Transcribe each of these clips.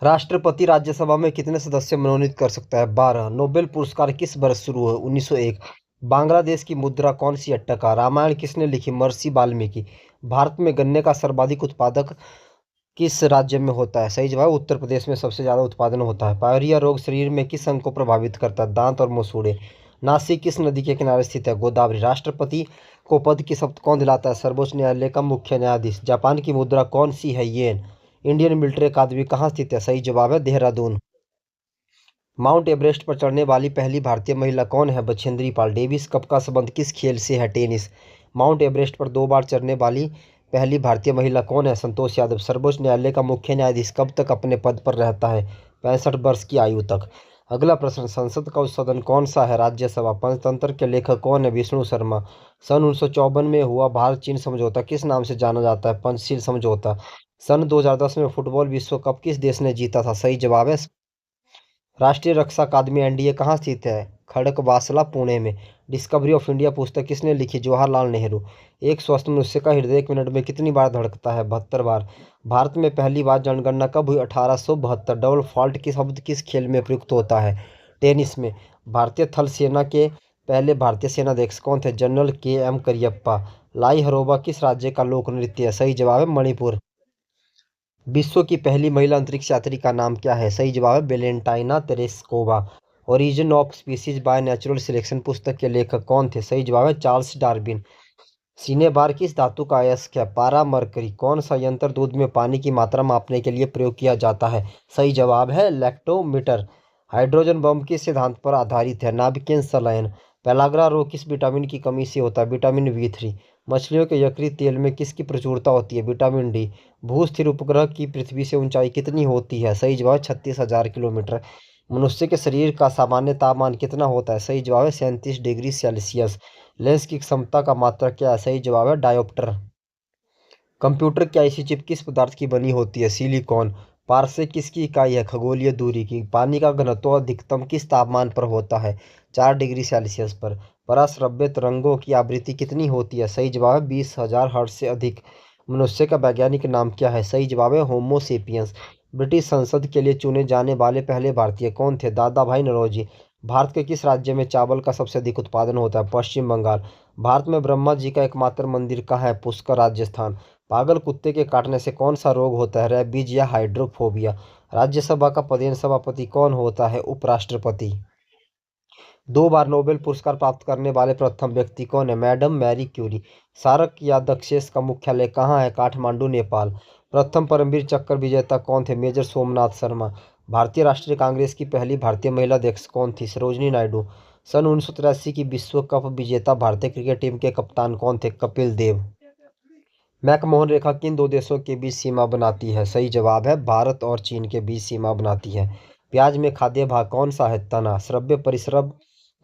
राष्ट्रपति राज्यसभा में कितने सदस्य मनोनीत कर सकता है? 12। नोबेल पुरस्कार किस वर्ष शुरू हुए? 1901। बांग्लादेश की मुद्रा कौन सी है? टका। रामायण किसने लिखी? महर्षि वाल्मीकि। भारत में गन्ने का सर्वाधिक उत्पादक किस राज्य में होता है? सही जवाब उत्तर प्रदेश में सबसे ज्यादा उत्पादन होता है। पायरिया रोग शरीर में किस अंग को प्रभावित करता है? दांत और मसूड़े। नासिक किस नदी के किनारे स्थित है? गोदावरी। राष्ट्रपति को पद की शपथ कौन दिलाता है? सर्वोच्च न्यायालय का मुख्य न्यायाधीश। जापान की मुद्रा कौन सी है? येन। इंडियन मिलिट्री अकादमी कहाँ स्थित है? सही जवाब है देहरादून। माउंट एवरेस्ट पर चढ़ने वाली पहली भारतीय महिला कौन है? बछेंद्री पाल। डेविस कप का संबंध किस खेल से है? टेनिस। माउंट एवरेस्ट पर 2 बार चढ़ने वाली पहली भारतीय महिला कौन है? संतोष यादव। सर्वोच्च न्यायालय का मुख्य न्यायाधीश कब तक अपने पद पर रहता है? 65 वर्ष की आयु तक। अगला प्रश्न, संसद का उच्च सदन कौन सा है? राज्यसभा। पंचतंत्र के लेखक कौन है? विष्णु शर्मा। सन 1954 में हुआ भारत चीन समझौता किस नाम से जाना जाता है? पंचशील समझौता। सन 2010 में फुटबॉल विश्व कप किस देश ने जीता था? सही जवाब है। राष्ट्रीय रक्षा अकादमी एनडीए कहाँ स्थित है? खड़गवासला पुणे में। डिस्कवरी ऑफ इंडिया पुस्तक किसने लिखी? जवाहरलाल नेहरू। एक स्वस्थ मनुष्य का हृदय 1 मिनट में कितनी बार धड़कता है? 72 बार। भारत में पहली बार जनगणना कब हुई? 1872। डबल फॉल्ट की शब्द किस खेल में प्रयुक्त होता है? टेनिस में। भारतीय थल सेना के पहले भारतीय सेनाध्यक्ष कौन थे? General KM. करियप्पा। लाई हरोबा किस राज्य का लोक नृत्य है? सही जवाब है मणिपुर। विश्व की पहली महिला अंतरिक्ष यात्री का नाम क्या है? सही जवाब है Valentina Tereshkova. Origin of species by natural selection पुस्तक के लेखक कौन थे? सही जवाब है चार्ल्स डार्विन। सिनेबार किस धातु का अयस्क है? पारा मरकरी। कौन सा यंत्र दूध में पानी की मात्रा मापने के लिए प्रयोग किया जाता है? सही जवाब है लैक्टोमीटर। हाइड्रोजन बम किस सिद्धांत पर आधारित है? नाभिकीय संलयन। पेलाग्रा रोग किस विटामिन की कमी से होता है? Vitamin B 3। मछलियों के यकृत तेल में किसकी प्रचुरता होती है? Vitamin D. भू स्थिर उपग्रह की पृथ्वी से ऊंचाई कितनी होती है? सही जवाब 36,000 किलोमीटर। मनुष्य के शरीर का सामान्य तापमान कितना होता है? सही जवाब है 37 डिग्री सेल्सियस। लेंस की क्षमता का मात्रक क्या है? सही जवाब है डायोप्टर। कंप्यूटर की आईसी चिप किस पदार्थ की बनी होती है? सिलिकॉन। पारसेक किसकी इकाई है? खगोलीय दूरी की। पानी का घनत्व अधिकतम किस तापमान पर होता है? 4 डिग्री सेल्सियस पर। पराश्रव्य तरंगों की आवृत्ति कितनी होती है? सही जवाब है 20,000 हर्ट्ज से अधिक। मनुष्य का वैज्ञानिक नाम क्या है? सही जवाब है होमो सेपियंस। ब्रिटिश संसद के लिए चुने जाने वाले पहले भारतीय कौन थे? दादा भाई नौरोजी। भारत के किस राज्य में चावल का सबसे अधिक उत्पादन होता है? पश्चिम बंगाल। भारत में ब्रह्मा जी का एकमात्र मंदिर कहाँ है? पुष्कर, राजस्थान। पागल कुत्ते के काटने से कौन सा रोग होता है? रेबीज या हाइड्रोफोबिया। राज्यसभा का पदेन सभापति कौन होता है? उपराष्ट्रपति। 2 बार नोबेल पुरस्कार प्राप्त करने वाले प्रथम व्यक्ति कौन है? Madam Marie Curie. सार्क या दक्षेस का मुख्यालय कहाँ है? काठमांडू, नेपाल। प्रथम परमवीर चक्र विजेता कौन थे? मेजर सोमनाथ शर्मा। भारतीय राष्ट्रीय कांग्रेस की पहली भारतीय महिला अध्यक्ष कौन थी? सरोजिनी नायडू। सन 1983 की विश्व कप विजेता भारतीय क्रिकेट टीम के कप्तान कौन थे? कपिल देव। मैकमोहन रेखा किन 2 देशों के बीच सीमा बनाती है? सही जवाब है भारत और चीन के बीच सीमा बनाती है। प्याज में खाद्य भाग कौन सा है? तना। श्रव्य परिसर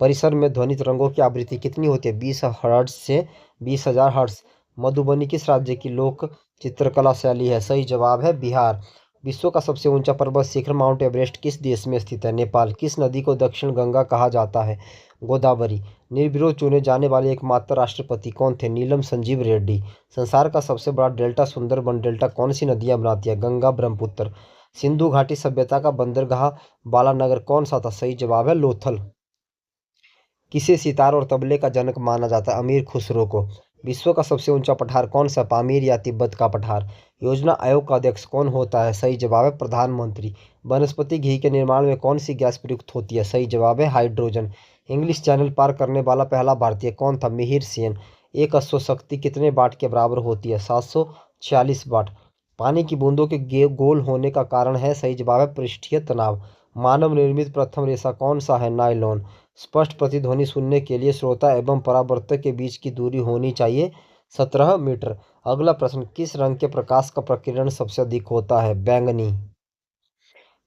परिसर में ध्वनि तरंगों की आवृत्ति कितनी होती है? 20 हर्ट्ज से 20,000 हर्ट्ज। मधुबनी किस राज्य की लोक चित्रकला शैली है? सही जवाब है बिहार। विश्व का सबसे ऊंचा पर्वत शिखर माउंट एवरेस्ट किस देश में स्थित है? नेपाल। किस नदी को दक्षिण गंगा कहा जाता है? गोदावरी। निर्विरोध चुने जाने वाले एकमात्र राष्ट्रपति कौन थे? नीलम संजीव रेड्डी। संसार का सबसे बड़ा डेल्टा सुंदरबन डेल्टा कौन सी नदियां बनाती है? गंगा, ब्रह्मपुत्र। सिंधु घाटी सभ्यता का बंदरगाह बालानगर कौन सा था? सही जवाब है लोथल। किसे सितार और तबले का जनक माना जाता है? अमीर खुसरो को। विश्व का सबसे ऊंचा पठार कौन सा? पामीर या तिब्बत का पठार। योजना आयोग का अध्यक्ष कौन होता है? सही जवाब है प्रधानमंत्री। वनस्पति घी के निर्माण में कौन सी गैस प्रयुक्त होती है? सही जवाब है हाइड्रोजन। इंग्लिश चैनल पार करने वाला पहला भारतीय कौन था? मिहिर सेन। एक अश्वशक्ति कितने वाट के बराबर होती है? 746 वाट। पानी की बूंदों के गोल होने का कारण है? सही जवाब है पृष्ठीय तनाव। मानव निर्मित प्रथम रेशा कौन सा है? नायलॉन। स्पष्ट प्रतिध्वनि सुनने के लिए श्रोता एवं परावर्तक के बीच की दूरी होनी चाहिए 17 मीटर। अगला प्रश्न, किस रंग के प्रकाश का प्रकीर्णन सबसे अधिक होता है? बैंगनी।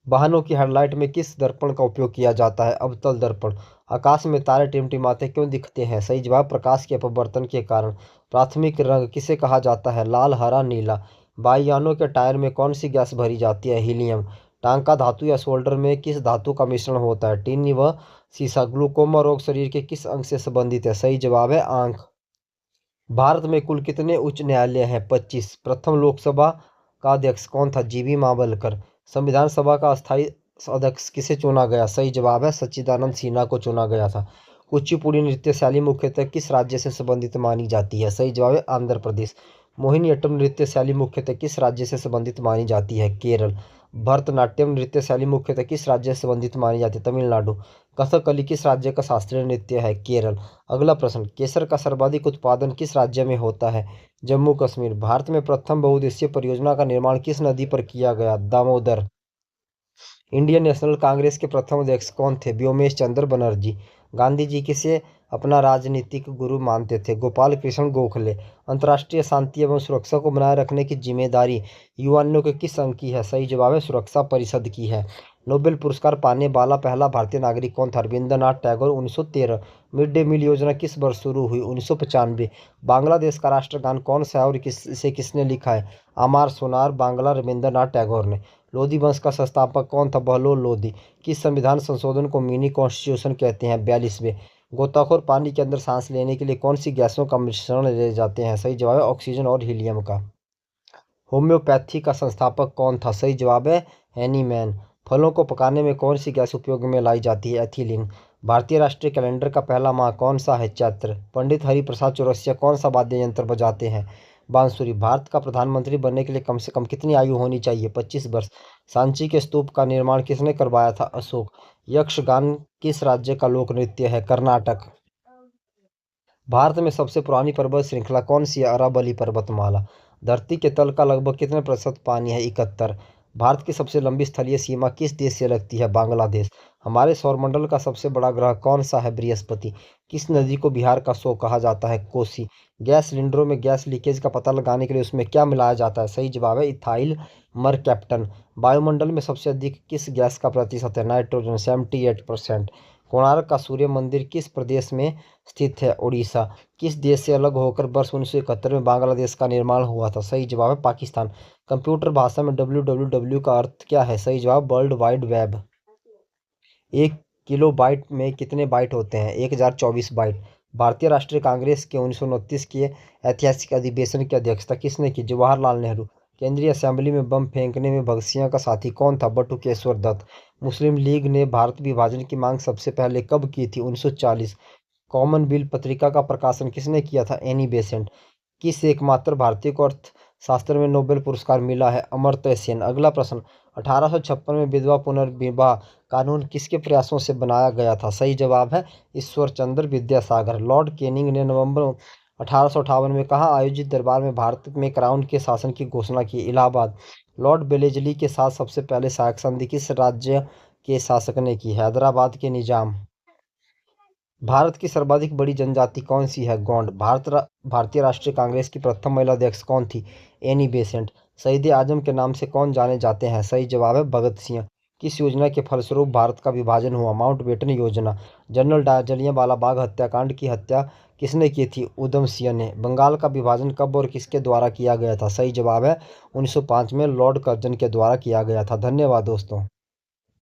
वाहनों की हेडलाइट में किस दर्पण का उपयोग किया जाता है? अवतल दर्पण। आकाश में तारे टिमटिमाते क्यों दिखते हैं? सही जवाब प्रकाश के अपवर्तन के कारण। प्राथमिक रंग किसे कहा जाता है? लाल, हरा, नीला। वायुयानों के टायर में कौन सी गैस भरी जाती है? हीलियम। टांका धातु या सोल्डर में किस धातु का मिश्रण होता है? टिन व सीसा। ग्लूकोमा रोग शरीर के किस अंग से संबंधित है? सही जवाब है आंख। भारत में कुल कितने उच्च न्यायालय हैं? 25। प्रथम लोकसभा का अध्यक्ष कौन था? जीवी मावलकर। संविधान सभा का अस्थायी अध्यक्ष किसे चुना गया? सही जवाब है सच्चिदानंद सिन्हा को चुना गया था। कुचिपुड़ी नृत्य शैली मुख्यतः किस राज्य से संबंधित मानी जाती है? सही जवाब है आंध्र प्रदेश। मोहिनीअट्टम नृत्य शैली मुख्यतः किस राज्य से संबंधित मानी जाती है? केरल। भरतनाट्यम नृत्य शैली मुख्यतः किस राज्य से संबंधित मानी जाती है? तमिलनाडु। कथकली किस राज्य का शास्त्रीय नृत्य है? केरल। अगला प्रश्न, केसर का सर्वाधिक उत्पादन किस राज्य में होता है? जम्मू कश्मीर। भारत में प्रथम बहुउद्देशीय परियोजना का निर्माण किस नदी पर किया गया? दामोदर। इंडियन नेशनल कांग्रेस के प्रथम अध्यक्ष कौन थे? व्योमेश चंद्र बनर्जी। गांधी जी किसे अपना राजनीतिक गुरु मानते थे? गोपाल कृष्ण गोखले। अंतर्राष्ट्रीय शांति एवं सुरक्षा को बनाए रखने की जिम्मेदारी यूएनओ के किस संघ की है? सही जवाब है सुरक्षा परिषद की है। नोबेल पुरस्कार पाने वाला पहला भारतीय नागरिक कौन था? Rabindranath Tagore 1913। Mid day meal योजना किस वर्ष शुरू हुई? 1995। बांग्लादेश का राष्ट्रगान कौन सा है और इसे किसने लिखा है? अमार सोनार बांग्ला रविंद्रनाथ टैगोर ने। लोधी वंश का संस्थापक कौन था? बहलोल लोधी। किस संविधान संशोधन को मिनी कॉन्स्टिट्यूशन कहते हैं? 42वें। गोताखोर पानी के अंदर सांस लेने के लिए कौन सी गैसों का मिश्रण ले जाते हैं? सही जवाब है ऑक्सीजन और हीलियम का। होम्योपैथी का संस्थापक कौन था? सही जवाब है हैनीमैन। फलों को पकाने में कौन सी गैस उपयोग में लाई जाती है? एथिलीन। भारतीय राष्ट्रीय कैलेंडर का पहला माह कौन सा है? चैत्र। पंडित हरिप्रसाद चौरसिया कौन सा वाद्य यंत्र बजाते हैं? बांसुरी। भारत का प्रधानमंत्री बनने के लिए कम से कम कितनी आयु होनी चाहिए? 25 वर्ष। सांची के स्तूप का निर्माण किसने करवाया था? अशोक। यक्षगान किस राज्य का लोक नृत्य है? कर्नाटक। भारत में सबसे पुरानी पर्वत श्रृंखला कौन सी है? अरावली पर्वतमाला। धरती के तल का लगभग कितने प्रतिशत पानी है? 71। भारत की सबसे लंबी स्थलीय सीमा किस देश से लगती है? बांग्लादेश। हमारे सौरमंडल का सबसे बड़ा ग्रह कौन सा है? बृहस्पति। किस नदी को बिहार का शोक कहा जाता है? कोसी। गैस सिलेंडरों में गैस लीकेज का पता लगाने के लिए उसमें क्या मिलाया जाता है? सही जवाब है इथाइल मरकैप्टन। वायुमंडल में सबसे अधिक किस गैस का प्रतिशत है? नाइट्रोजन 78%। कोणार्क का सूर्य मंदिर किस प्रदेश में स्थित है? उड़ीसा। किस देश से अलग होकर वर्ष 1971 में बांग्लादेश का निर्माण हुआ था? सही जवाब है पाकिस्तान। कंप्यूटर भाषा में www का अर्थ क्या है? सही जवाब वर्ल्ड वाइड वेब। 1 किलोबाइट में कितने बाइट होते हैं? 1024 बाइट। भारतीय राष्ट्रीय कांग्रेस के 1929 के ऐतिहासिक अधिवेशन की अध्यक्षता किसने की? जवाहरलाल नेहरू। केंद्रीय असेंबली में बम फेंकने में भगत सिंह का साथी कौन था? बटुकेश्वर दत्त। मुस्लिम लीग ने भारत विभाजन की मांग सबसे पहले कब की थी? 1940। कॉमनवेल्थ पत्रिका का प्रकाशन किसने किया था? Annie Besant. किस एकमात्र भारतीय को अर्थशास्त्र में नोबेल पुरस्कार मिला है? अमर्त्य सेन। अगला प्रश्न, 1856 में विधवा पुनर्विवाह कानून किसके प्रयासों से बनाया गया था? सही जवाब है ईश्वरचंद्र विद्यासागर। लॉर्ड कैनिंग ने नवंबर 1858 में कहाँ आयोजित दरबार में भारत में क्राउन के शासन की घोषणा की? इलाहाबाद। लॉर्ड बेलेजली के साथ सबसे पहले सहायक संधि किस राज्य के शासक ने की? हैदराबाद के निजाम। भारत की सर्वाधिक बड़ी जनजाति कौन सी है? गोंड। भारतीय राष्ट्रीय कांग्रेस की प्रथम महिला अध्यक्ष कौन थी? Annie Besant. शहीद आजम के नाम से कौन जाने जाते हैं? सही जवाब है भगत सिंह। किस योजना के फलस्वरूप भारत का विभाजन हुआ? माउंटबेटन योजना। जनरल डायर जलियांवाला बाग हत्याकांड की हत्या किसने की थी? उधम सिंह ने। बंगाल का विभाजन कब और किसके द्वारा किया गया था? सही जवाब है 1905 में लॉर्ड कर्जन के द्वारा किया गया था। धन्यवाद दोस्तों।